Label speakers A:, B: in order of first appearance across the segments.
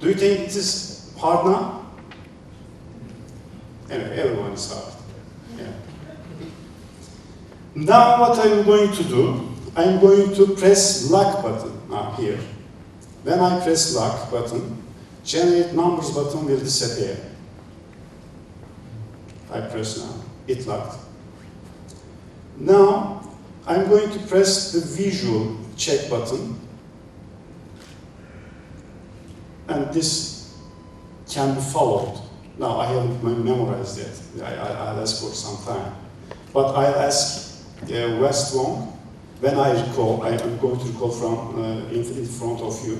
A: Do you think it is hard now? Anyway, everyone is hard. Yeah. Now what I'm going to do, I'm going to press lock button here. When I press lock button, generate numbers button will disappear. I press now, it locked. Now I'm going to press the visual check button, and this can be followed. Now I haven't memorized yet. I'll ask for some time. But I'll ask West Wong, when I recall, I'm going to recall from in front of you.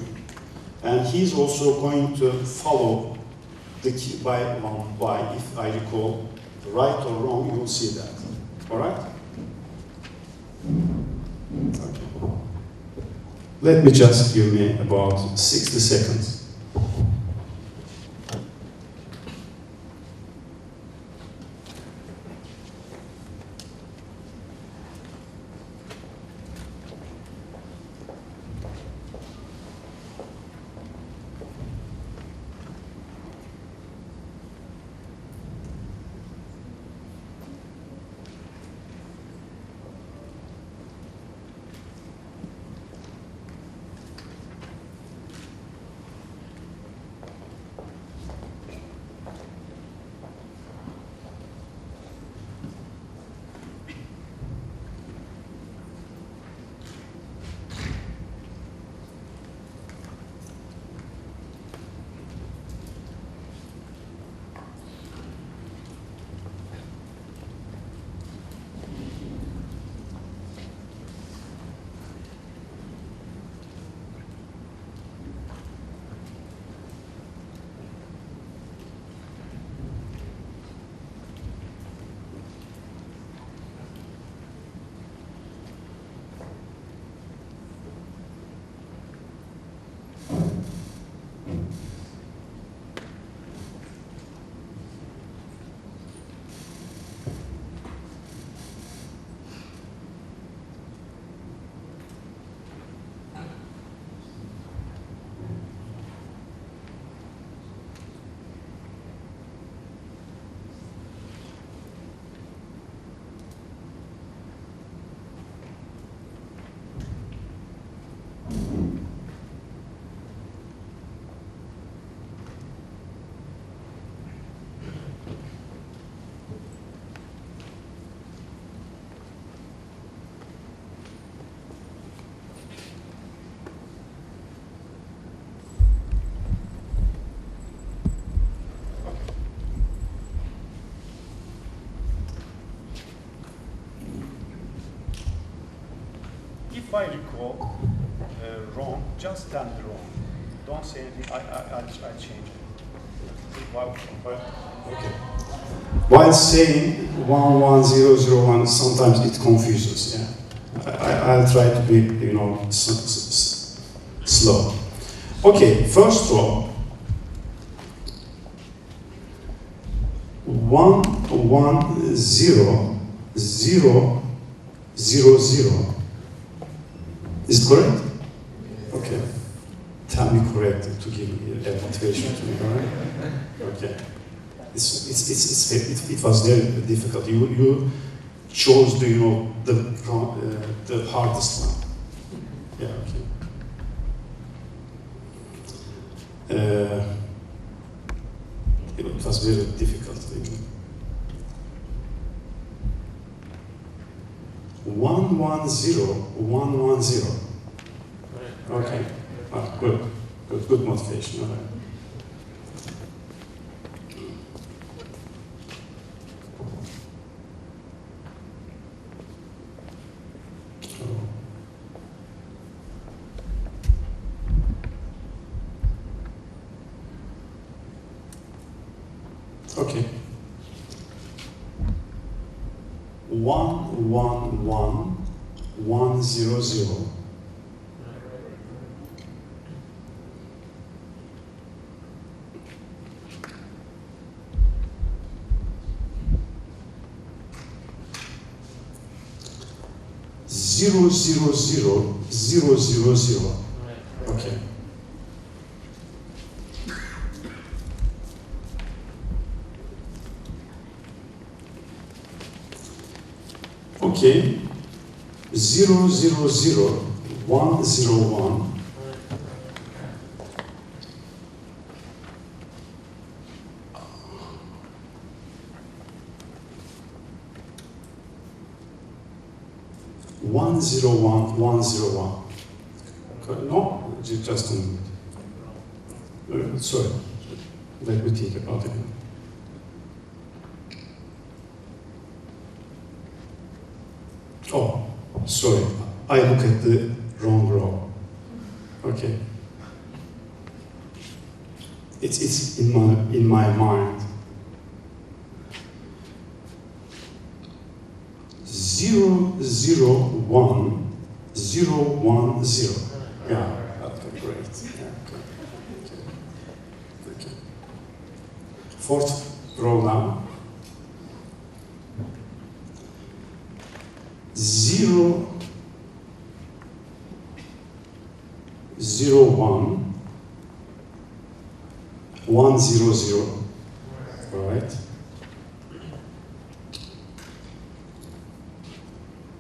A: And he's also going to follow the key by one by, if I recall, right or wrong, you will see that. All right? Okay. Let me just give me about 60 seconds. If I recall wrong, just tell me wrong. Don't say anything. I'll change it. Okay. While saying 11001, sometimes it confuses. Yeah. I'll try to be, slow. Okay. First row. 11000. Is it correct? Okay. Tell me correct to give me a motivation to me, all right? Okay. It was very difficult. You chose the hardest one. Yeah, okay. It was very difficult. 110. Okay. Good motivation. All right. Okay. 111100. Zero, zero, zero, zero, zero, zero. Okay. Okay. 0, 0, 0, 1, 0, 1. One zero one 101. No, just a minute. Sorry, let me think about it. Oh, sorry, I look at the wrong row. Okay, it's in my mind. 0, 0, 1, 0, 1, 0. Yeah, okay, great. Yeah, okay. Fourth row now. 0, 0, 1, 1, 0, 0. All right.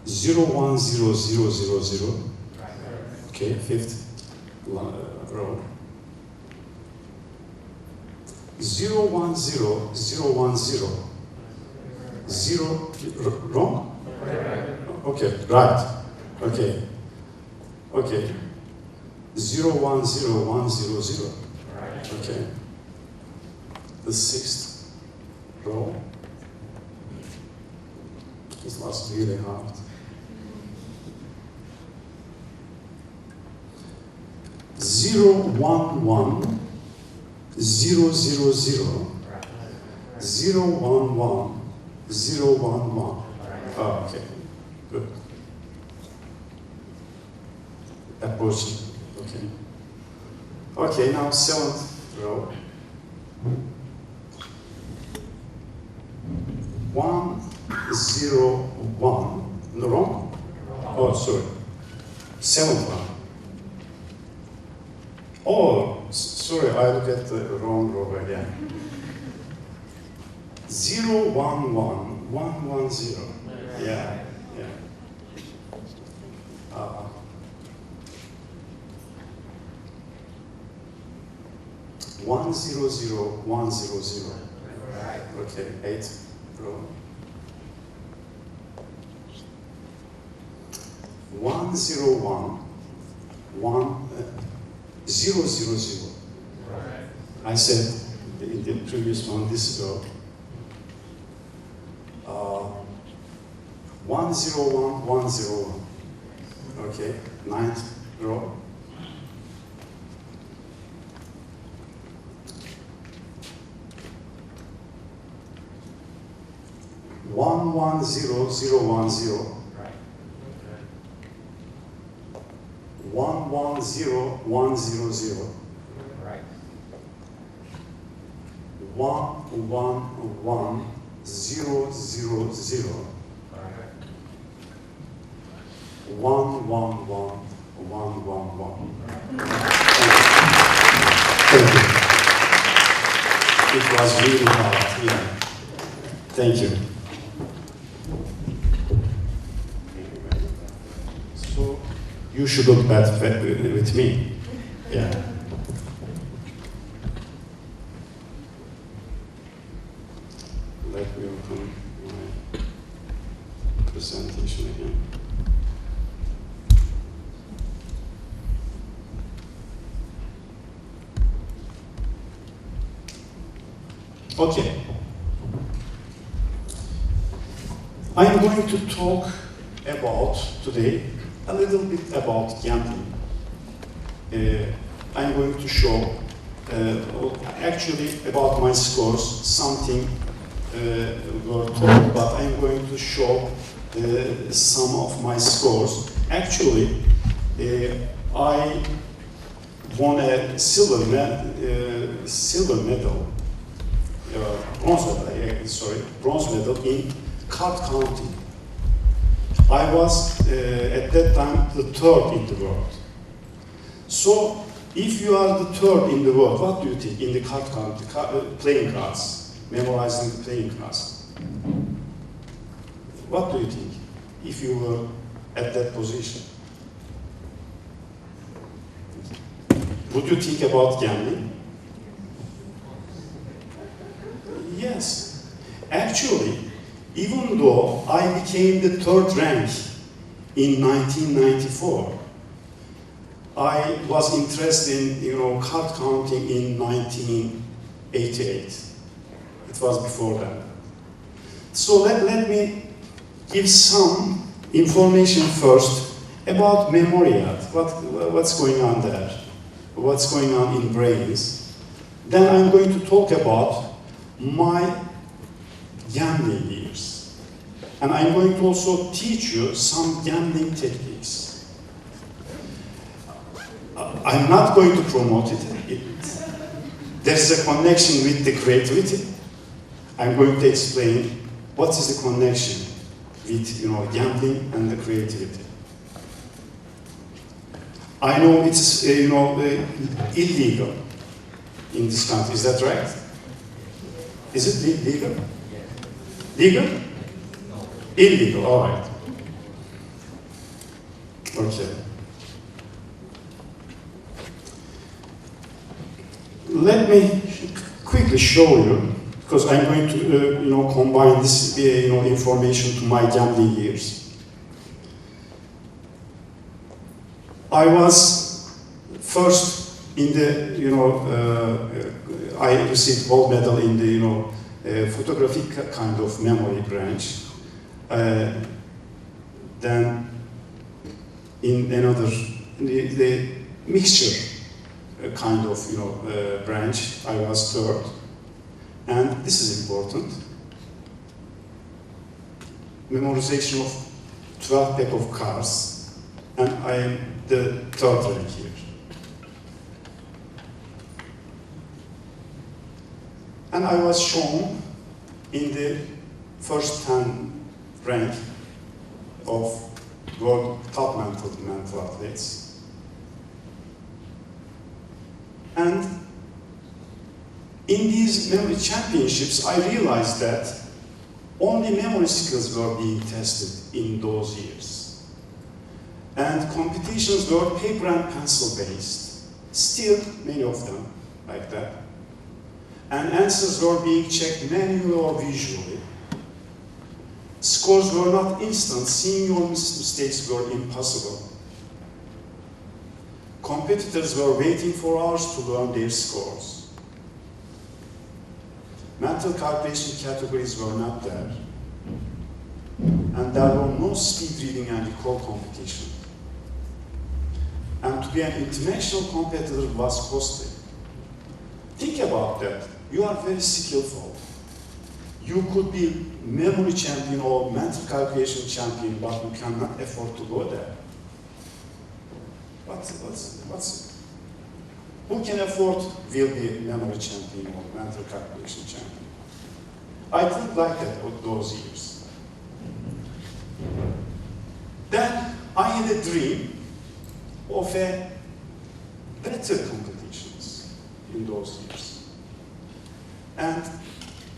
A: 0, 1, 0, 0, 0, 0. Okay, fifth row. 0, 1, 0, 0, 1, 0. 0, wrong? Okay, right. Okay. Okay. 0, 1, 0, 1, 0, 0. Okay. The sixth row. This was really hard. 0, 1, 1, 0, 0, 0, 0, 1, 1, 0, 1, 1. Oh, okay, good. Approaching, okay. Okay, now seventh row. 1, 0, 1. No, wrong? Oh, sorry. Seventh one. Oh, sorry, I look at the wrong row again. 0, 1, 1, 1, 1, 0. Yeah, yeah. 1, 0, 0, 1, 0, 0. Okay, 8th row. 1, 0, 1, 1, 0, 0, 0. I said in the previous one, this row. 1, 0, 1, 1, 0, 1. Okay, 9th row. 1, 1, 0, 0, 1, 0. 1, 1, 0, 1, 0, 0. 1, 1, 1, 0, 0, 0. 1, 1, 1, 1, 1, 1. Thank you. It was really hard, yeah. Thank you. So, you should look bad with me. Yeah. Let me open my presentation again. Okay. I'm going to talk about today a little bit about gambling. I'm going to show actually about my scores, something were told, but I'm going to show some of my scores. Actually, I won a bronze medal in card counting. I was at that time the third in the world. So, if you are the third in the world, what do you think in the card counting, playing cards, memorizing the playing cards? What do you think? if you were at that position? Would you think about gambling? Yes. Actually, even though I became the 3rd rank in 1994, I was interested in, card counting in 1988. It was before that. So let me give some information first about memorial. What's going on there? What's going on in brains? Then I'm going to talk about my gambling years. And I'm going to also teach you some gambling techniques. I'm not going to promote it. There's a connection with the creativity. I'm going to explain what is the connection with gambling and the creativity. I know it's illegal in this country. Is that right? Is it legal? Legal? No. Illegal. All right. Okay. Let me quickly show you, because I'm going to combine this information to my gambling years. I was first in the I received gold medal in the photographic kind of memory branch. Then in another the mixture kind of branch, I was 3rd. And this is important. Memorization of 12 pack of cards, and I am the 3rd rank here. And I was shown in the first 10 rank of world top mental athletes. And in these memory championships, I realized that only memory skills were being tested in those years. And competitions were paper and pencil based. Still, many of them like that. And answers were being checked manually or visually. Scores were not instant. Seeing your mistakes were impossible. Competitors were waiting for hours to learn their scores. Mental calculation categories were not there. And there were no speed reading and recall competition. And to be an international competitor was costly. Think about that. You are very skillful. You could be memory champion or mental calculation champion, but you cannot afford to go there. Who can afford will be memory champion or mental calculation champion? I didn't like that those years. Then I had a dream of a better competitions in those years. And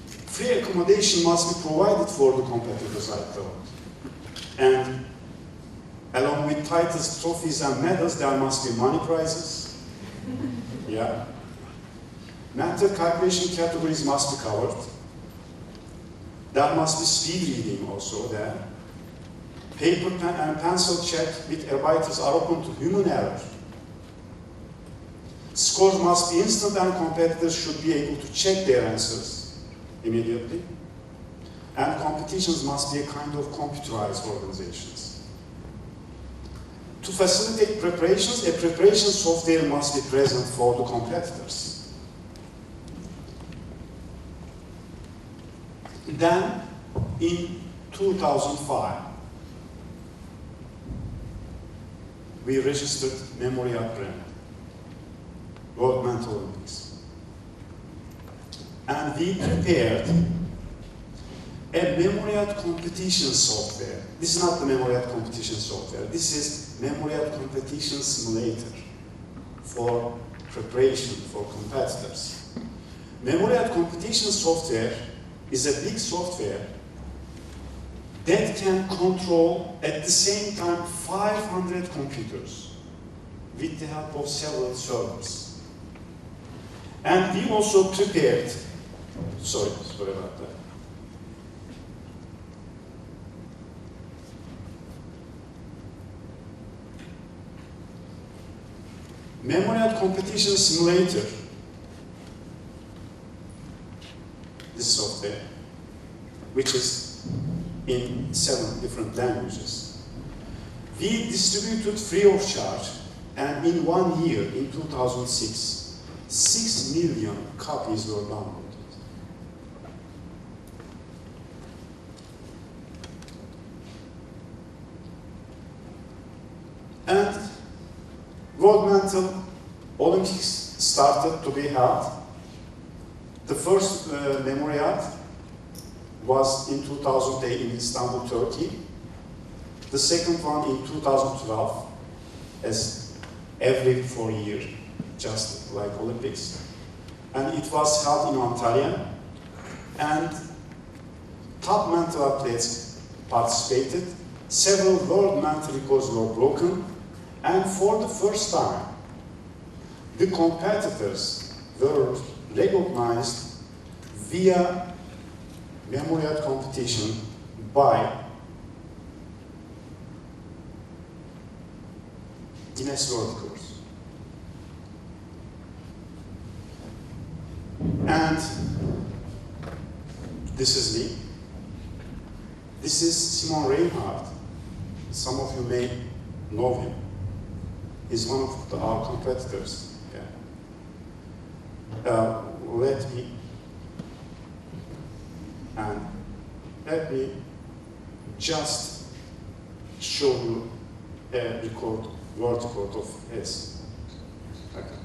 A: free accommodation must be provided for the competitors, I thought. And along with titles, trophies, and medals, there must be money prizes. Yeah. Mental calculation categories must be covered. There must be speed reading also there. Paper and pencil check with arbiters are open to human error. Scores must be instant and competitors should be able to check their answers immediately. And competitions must be a kind of computerized organizations. To facilitate preparations, a preparation software must be present for the competitors. Then, in 2005, we registered Memory Up brand, World Mental Olympics. And we prepared a Memorial competition software. This is not the Memorial competition software. This is Memorial competition simulator for preparation for competitors. Memorial competition software is a big software that can control at the same time 500 computers with the help of several servers. And we also prepared, sorry about that. Memorial competition simulator, this software, which is in 7 different languages. We distributed free of charge, and in 1 year, in 2006, 6 million copies were downloaded. And World Mental Olympics started to be held. The first memorial was in 2008 in Istanbul, Turkey. The second one in 2012, as every 4 years, just like Olympics. And it was held in Antalya, and top mental athletes participated. Several world mental records were broken, and for the first time, the competitors were recognized via memorial competition by Guinness World Records. And this is me. This is Simon Reinhardt. Some of you may know him. He's one of our competitors. Yeah. Let me just show you a record, world record of his. Okay.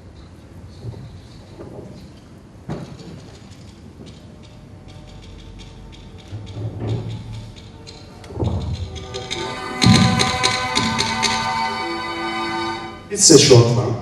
A: It's a short one.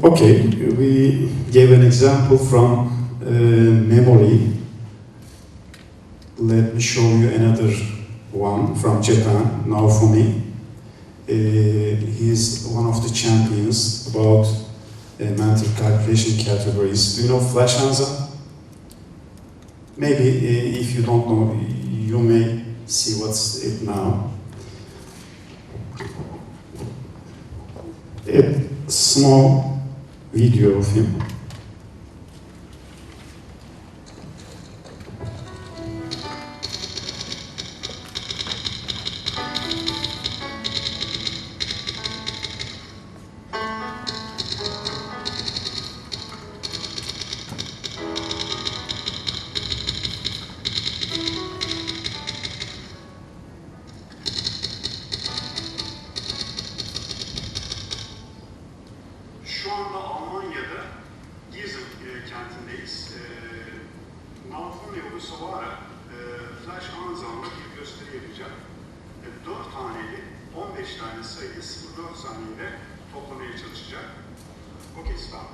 A: Okay, we gave an example from memory. Let me show you another one from Japan, Naofumi. He is one of the champions about mental calculation categories. Do you know Flash Hansa? Maybe if you don't know, you may see what's it now. A small video of him. Şu anda Almanya'da Gießen kentindeyiz. Naufung yolu olarak Flash Hanza'nda bir gösteri yapacak. 4 taneli 15 tane sayıyı 0,4 saniyede toplamaya çalışacak. Okay, stop.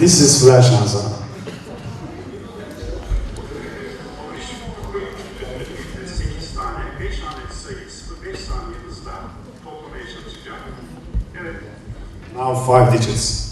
A: This is Flash Hansa. 8 tane, 5 tane sayı 0,5 saniye hızla toplamaya çalışacak. Evet. Now 5 digits.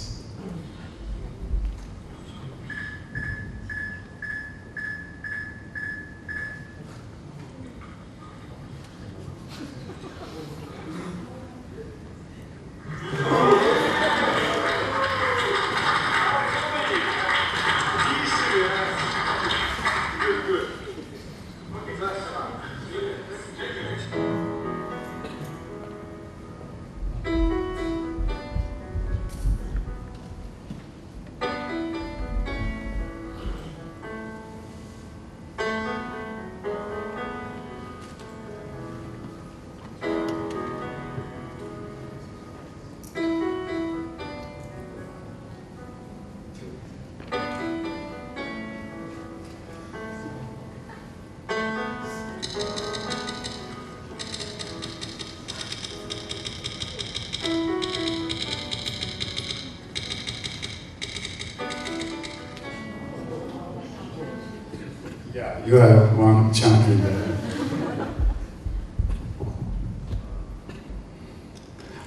A: Yeah, you have one champion there.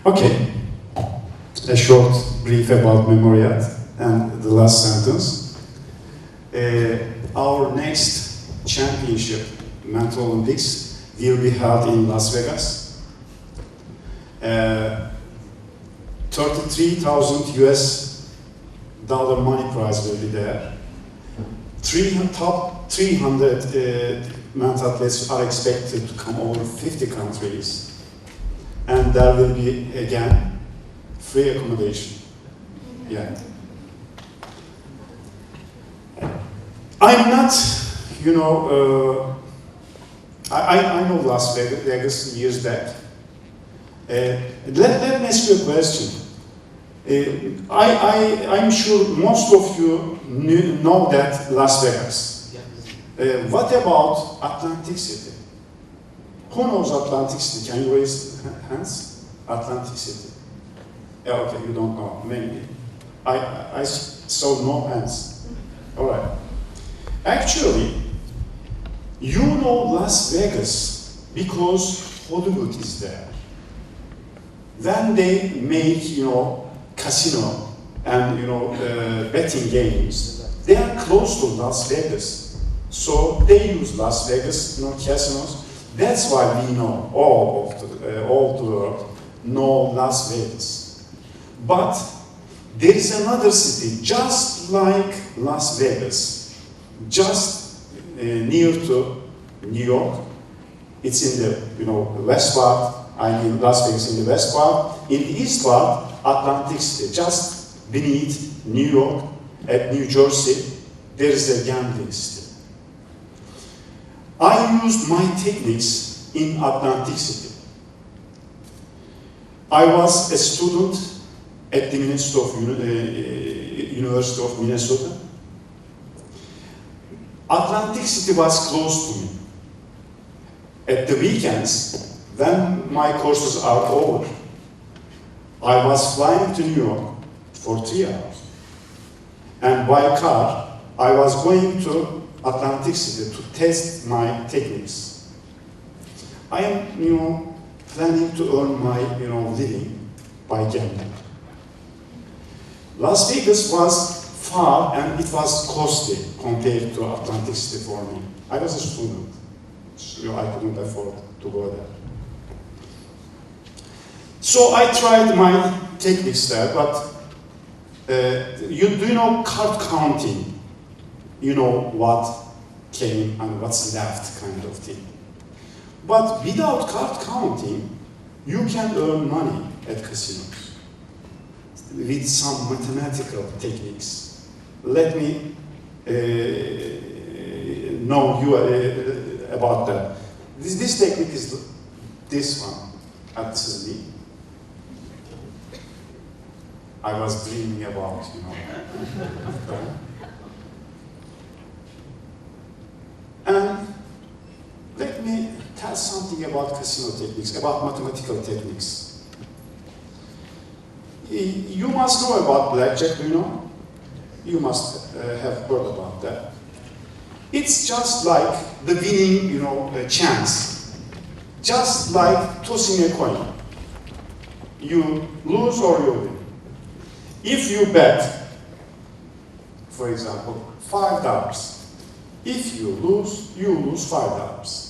A: Okay, a short brief about Memoriat and the last sentence. Our next championship, Mental Olympics, will be held in Las Vegas. 33,000 US dollar money prize will be there. Top 300 mental athletes are expected to come over 50 countries. And there will be, again, free accommodation. Yeah. I'm not, you know, I know Las Vegas years back. Let me ask you a question. I'm sure most of you know that Las Vegas. What about Atlantic City? Who knows Atlantic City? Can you raise hands? Atlantic City. Yeah, okay, you don't know. Maybe. I saw no hands. All right. Actually, you know Las Vegas because Hollywood is there. When they make, you know, casino and, you know, betting games, they are close to Las Vegas. So they use Las Vegas, you know, casinos. That's why we know all the world know Las Vegas. But there is another city just like Las Vegas, just near to New York. It's in the, you know, west part. I mean, Las Vegas in the west part. In the east part, Atlantic City, just beneath New York, at New Jersey, there is a gambling city. I used my techniques in Atlantic City. I was a student at the University of Minnesota. Atlantic City was close to me. At the weekends, when my courses are over, I was flying to New York for 3 hours. And by car, I was going to Atlantic City to test my techniques. I am, planning to earn my, living by gambling. Las Vegas was far and it was costly compared to Atlantic City for me. I was a student, so I couldn't afford to go there. So I tried my techniques there, but do you know card counting? You know what came and what's left kind of thing. But without card counting, you can earn money at casinos with some mathematical techniques. Let me know you about that. This technique is this one, and this is me. I was dreaming about, And let me tell something about casino techniques, about mathematical techniques. You must know about blackjack, do you know? You must have heard about that. It's just like the winning, chance. Just like tossing a coin. You lose or you win. If you bet, for example, $5, if you lose $5.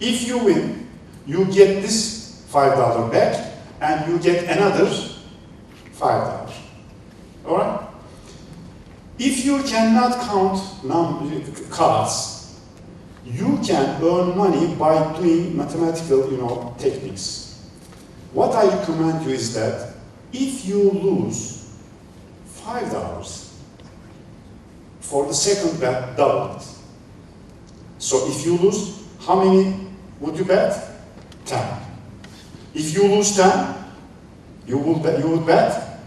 A: If you win, you get this $5 back and you get another $5. All right? If you cannot count cards, you can earn money by doing mathematical, techniques. What I recommend you is that if you lose $5, for the second bet, double it. So if you lose, how many would you bet? 10. If you lose 10, you would bet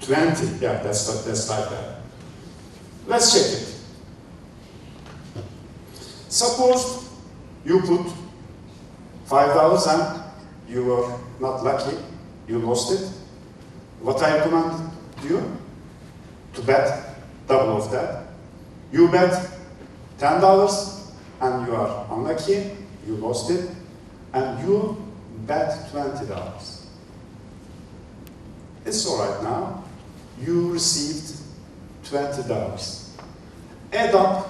A: 20. Yeah, that's like that. Let's check it. Suppose you put $5 and you were not lucky, you lost it. What I recommend you? To bet double of that. You bet $10 and you are unlucky, you lost it, and you bet $20. It's all right now. You received $20. Add up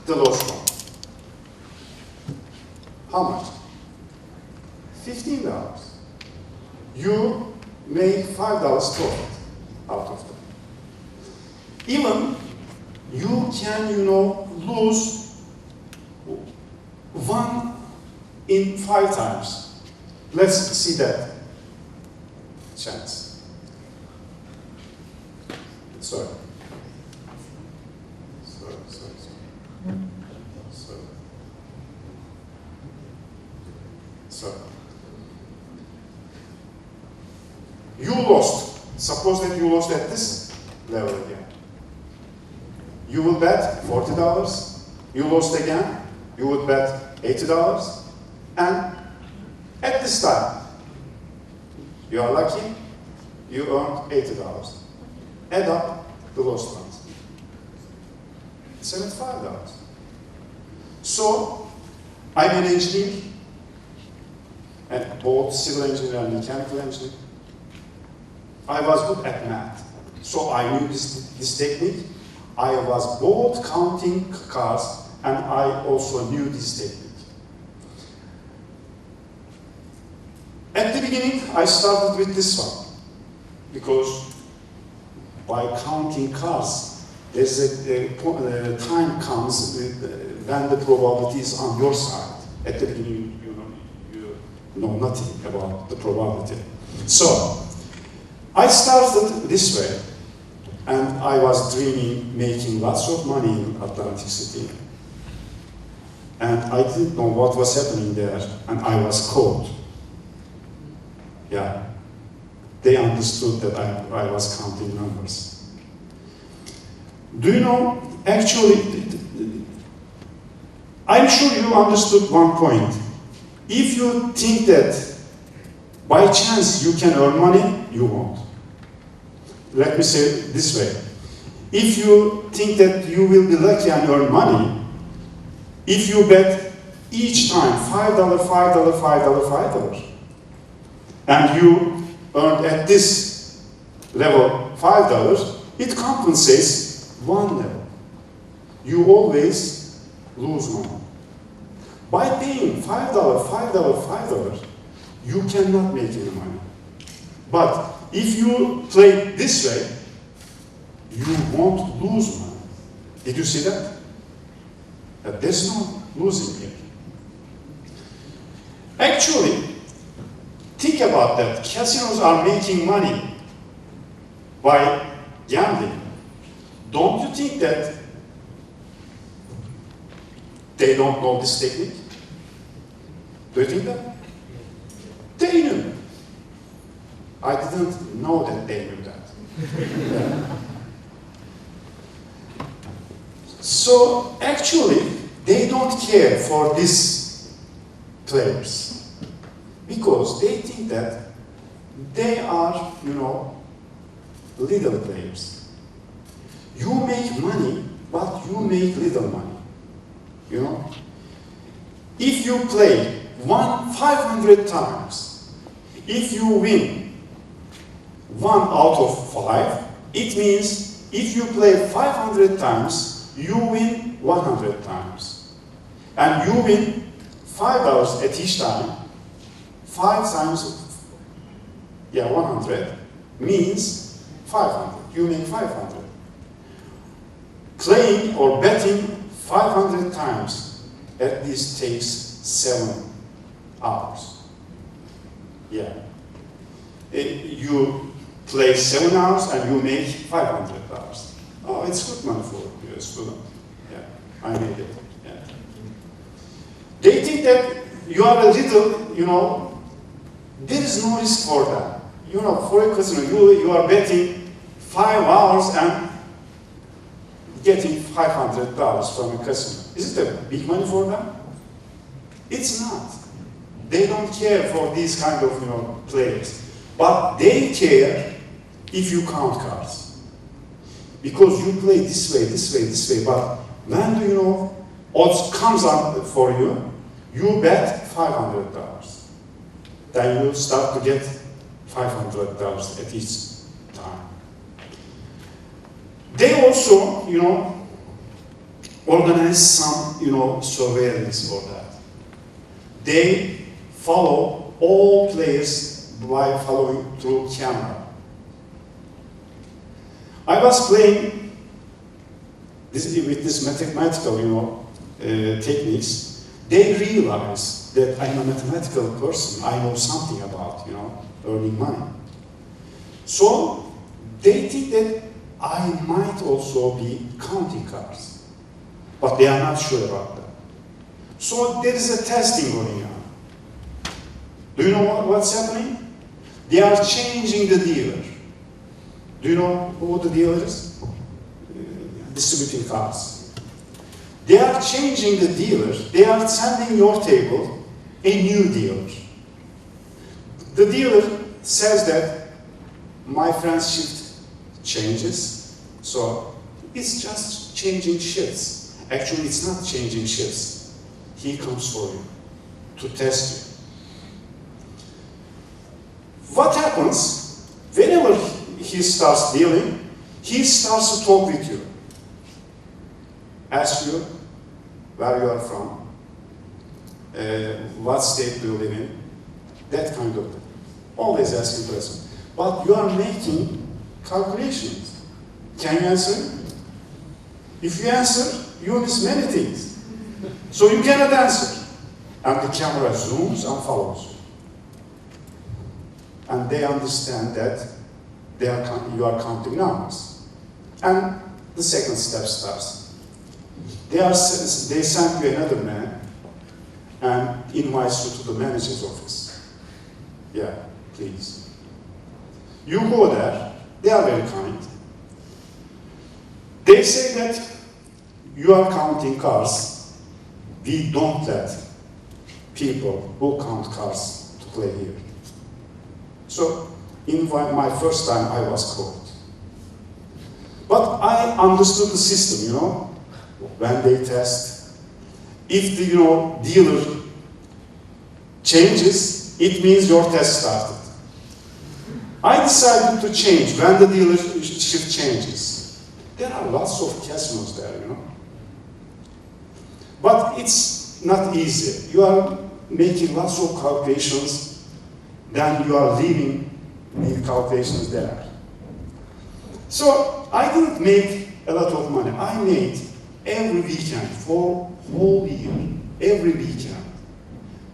A: the lost one. How much? $15. You made $5 profit out of that. Even you can, lose 1 in 5 times. Let's see that chance. Sorry. You lost. Suppose that you lost at this level again. You will bet $40. You lost again. You would bet $80. And at this time, you are lucky. You earned $80. Add up the lost ones. $75. So, I'm an engineer, and both civil engineer and mechanical engineer. I was good at math, so I knew this technique. I was both counting cars, and I also knew this technique. At the beginning, I started with this one, because by counting cars, there's a time comes when the probability is on your side. At the beginning, you know nothing about the probability. So, I started this way, and I was dreaming, making lots of money in Atlantic City. And I didn't know what was happening there, and I was caught. Yeah, they understood that I was counting numbers. Do you know, actually, I'm sure you understood one point. If you think that by chance you can earn money, you won't. Let me say it this way. If you think that you will be lucky and earn money, if you bet each time $5, $5, $5, $5, and you earned at this level $5, it compensates one level. You always lose money. By paying $5, $5, $5, you cannot make any money. But if you play this way, you won't lose money. Did you see that? There's no losing here. Actually, think about that. Casinos are making money by gambling. Don't you think that they don't know this technique? Do you think that? They knew. I didn't know that they knew that. So actually, they don't care for these players because they think that they are, little players. You make money, but you make little money. If you play 500 times, if you win 1 out of 5, it means if you play 500 times, you win 100 times. And you win $5 at each time. 5 times, 100 means 500. You make 500. Playing or betting 500 times at least takes 7 hours. You play 7 hours and you make $500. Oh, it's good money for a student. I made it. They think that you are a little, there is no risk for that. For a casino, you are betting 5 hours and getting $500 from a casino. Is it a big money for them? It's not. They don't care for these kind of players. But they care if you count cards. Because you play this way, this way, this way, but when odds comes up for you, you bet $500. Then you start to get $500 at each time. They also, organize some, surveillance for that. They follow all players by following through camera. I was playing with this mathematical, techniques. They realize that I'm a mathematical person. I know something about, earning money. So they think that I might also be counting cards, but they are not sure about that. So there is a testing going on. Do you know what's happening? They are changing the dealer. Do you know who the dealer is? Distributing cards. They are changing the dealer. They are sending your table a new dealer. The dealer says that my friend's shift changes, so it's just changing shifts. Actually, it's not changing shifts. He comes for you to test you. What happens whenever he starts dealing, he starts to talk with you, ask you where you are from, what state do you live in, that kind of thing. Always asking questions. But you are making calculations. Can you answer? If you answer, you miss many things. So you cannot answer. And the camera zooms and follows you. And they understand that you are counting numbers. And the second step starts. They send you another man and invites you to the manager's office. Yeah, please. You go there, they are very kind. They say that you are counting cars. We don't let people who count cars to play here. So, in my first time, I was caught. But I understood the system, you know, when they test. If the, dealer changes, it means your test started. I decided to change when the dealership changes. There are lots of casinos there, you know. But it's not easy. You are making lots of calculations, then you are leaving the calculations there. So I didn't make a lot of money. I made every weekend for whole year, every weekend.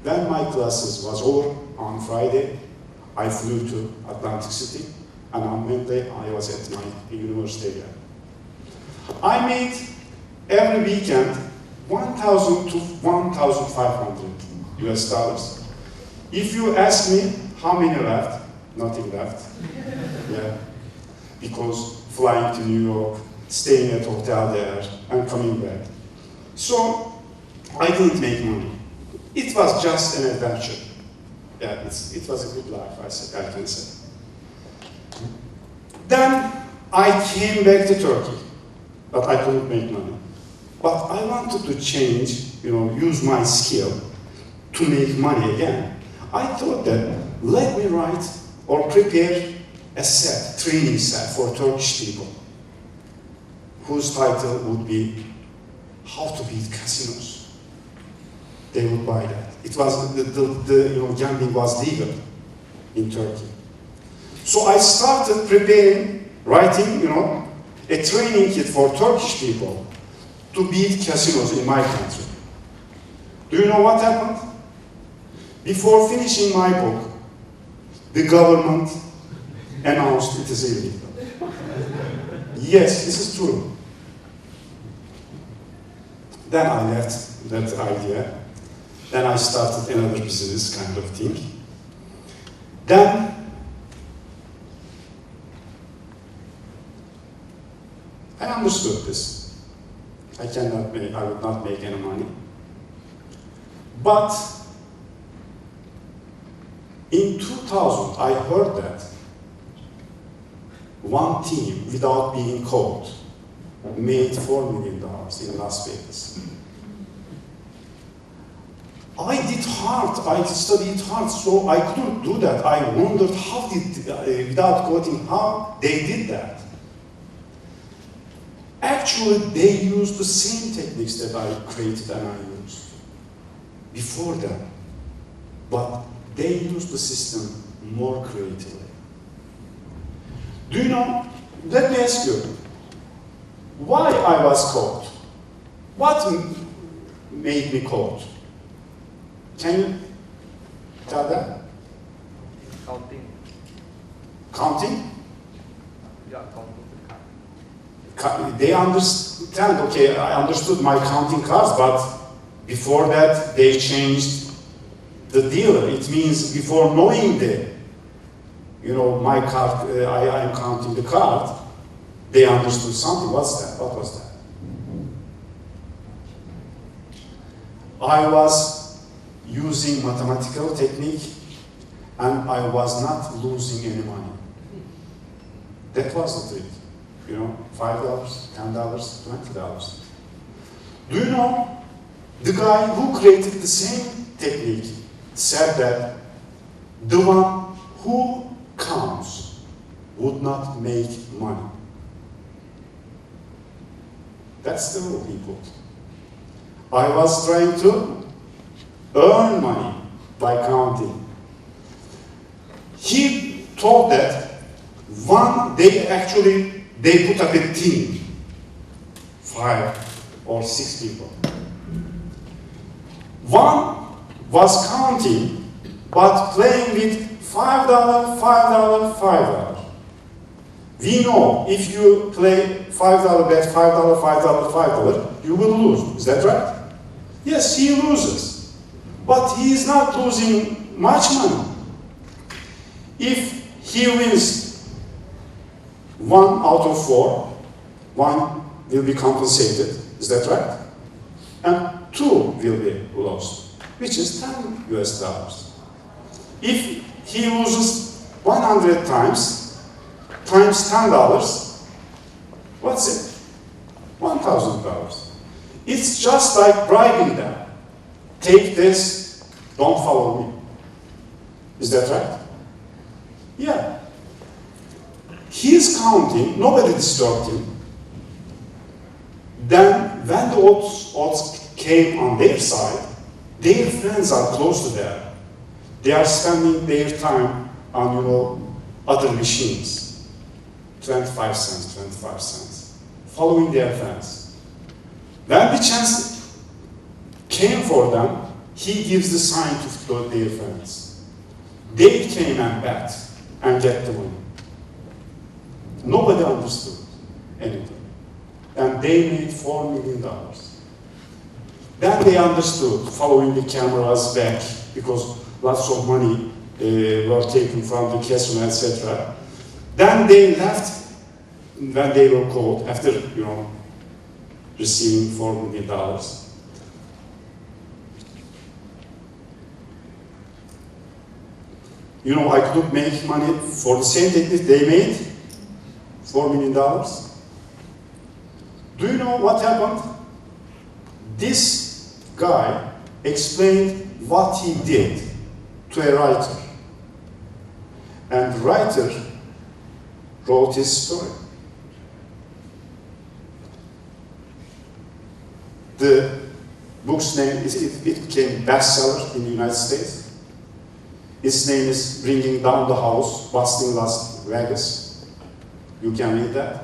A: When my classes was over on Friday, I flew to Atlantic City, and on Monday I was at my university again. I made every weekend 1,000 to 1,500 US dollars. If you ask me how many left, nothing left. Yeah, because flying to New York, staying at hotel there, and coming back. So I didn't make money. It was just an adventure. Yeah, it was a good life, I can say. Then I came back to Turkey, but I couldn't make money. But I wanted to change, use my skill to make money again. I thought that let me write or prepare a training set for Turkish people, whose title would be How to Beat Casinos. They would buy that. It was gambling was legal in Turkey. So I started preparing, writing, a training kit for Turkish people to beat casinos in my country. Do you know what happened? Before finishing my book, the government announced it is illegal. Yes, this is true. Then I left that idea. Then I started another business kind of thing. Then I understood this. I would not make any money. But in 2000, I heard that one team, without being caught, made $4 million in Las Vegas. I did hard, I studied hard, so I couldn't do that. I wondered without quoting, how they did that. Actually, they used the same techniques that I created and I used before them, but they used the system more creatively. Do you know, let me ask you, why I was caught? What made me caught? Can you tell that?
B: Counting.
A: Counting?
B: Yeah, counting.
A: They understand, okay, I understood my counting cards, but before that they changed the dealer. It means before knowing my card, I am counting the card, they understood something. What's that? What was that? I was using mathematical technique, and I was not losing any money. That was the trick. $5, $10, $20. Do you know, the guy who created the same technique said that the one who counts would not make money. That's the rule he put. I was trying to earn money by counting. He told that they put up a team, 5 or 6 people. One was counting, but playing with $5, $5, $5. We know if you play $5 bet, $5, $5, $5, you will lose. Is that right? Yes, he loses. But he is not losing much money. If he wins 1 out of 4, 1 will be compensated, is that right? And 2 will be lost, which is 10 US dollars. If he loses 100 times $10, what's it? $1,000. It's just like bribing them. Take this, don't follow me. Is that right? Yeah. He's counting, nobody disturbed him. Then, when the odds came on their side, their friends are close to them. They are spending their time on, other machines. 25 cents, following their friends. When the chance came for them, he gives the sign to their friends. They came and bet and get the money. Nobody understood anything. And they made $4 million. Then they understood, following the cameras back, because lots of money were taken from the casino, etc. Then they left when they were caught after, receiving $4 million. I could make money for the same technique they made, $4 million. Do you know what happened? This guy explained what he did to a writer. And the writer wrote his story. The book's name, it became bestseller in the United States. Its name is Bringing Down the House, Busting Las Vegas. You can read that.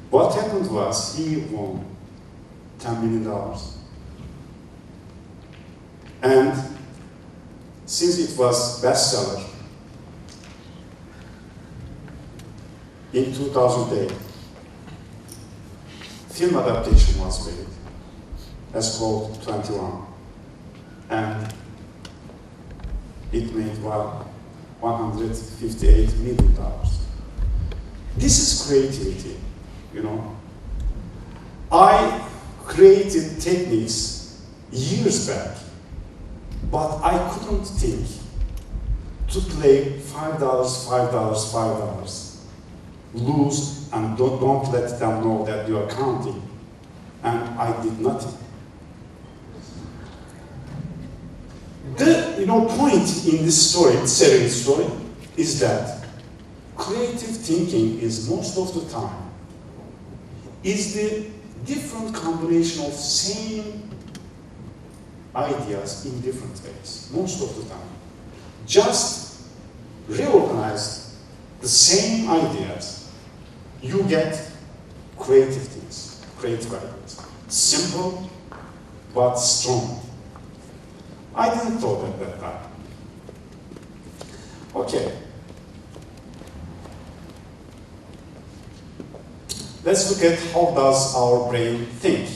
A: What happened was he won $10 million. And since it was bestseller, in 2008, film adaptation was made. That's called 21. And it made $158 million. This is creativity, I created techniques years back, but I couldn't think to play $5, lose and don't let them know that you are counting. And I did nothing. The point in this story, Seren's story, is that creative thinking is most of the time is the different combination of same ideas in different ways, most of the time. Just reorganize the same ideas, you get creative things, creative ideas. Simple, but strong. I didn't thought at that time. Okay. Let's look at how does our brain think.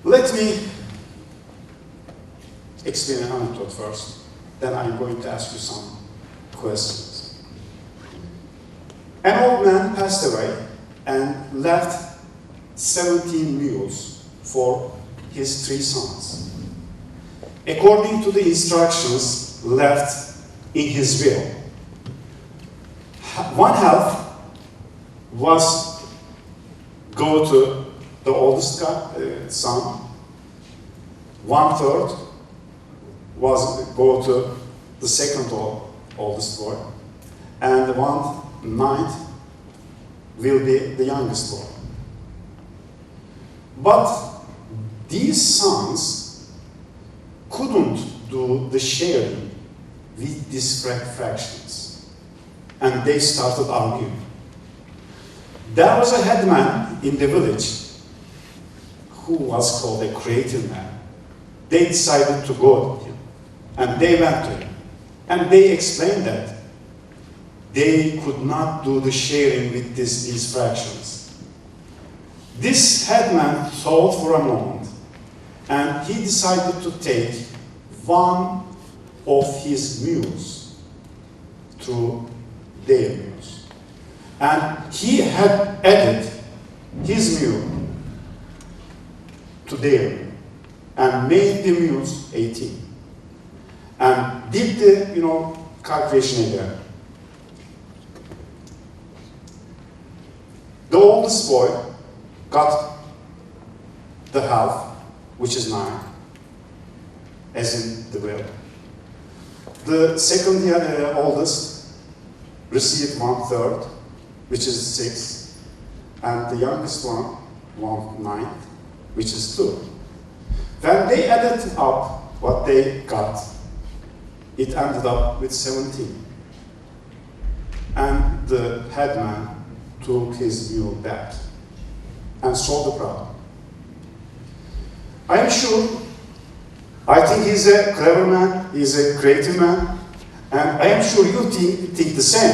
A: Let me explain an anecdote first, then I'm going to ask you some questions. An old man passed away and left 17 mules for his 3 sons. According to the instructions left in his will, 1/2 was go to the oldest son, 1/3 was go to the second oldest boy, and 1/9 will be the youngest boy. But these sons couldn't do the sharing with these fractions, and they started arguing. There was a headman in the village who was called a creative man. They decided to go to him, and they went to him, and they explained that they could not do the sharing with these fractions. This headman thought for a moment, and he decided to take one of his mules to their mules. And he had added his mule to their mule and made the mules 18. And did the, calculation again. The oldest boy got the half, which is 9, as in the will. The second oldest received 1/3, which is 6, and the youngest one, 1/9, which is 2. When they added up what they got, it ended up with 17. And the headman took his mule back and solved the problem. I am sure, I think he's a clever man, he's a creative man, and I am sure you think the same.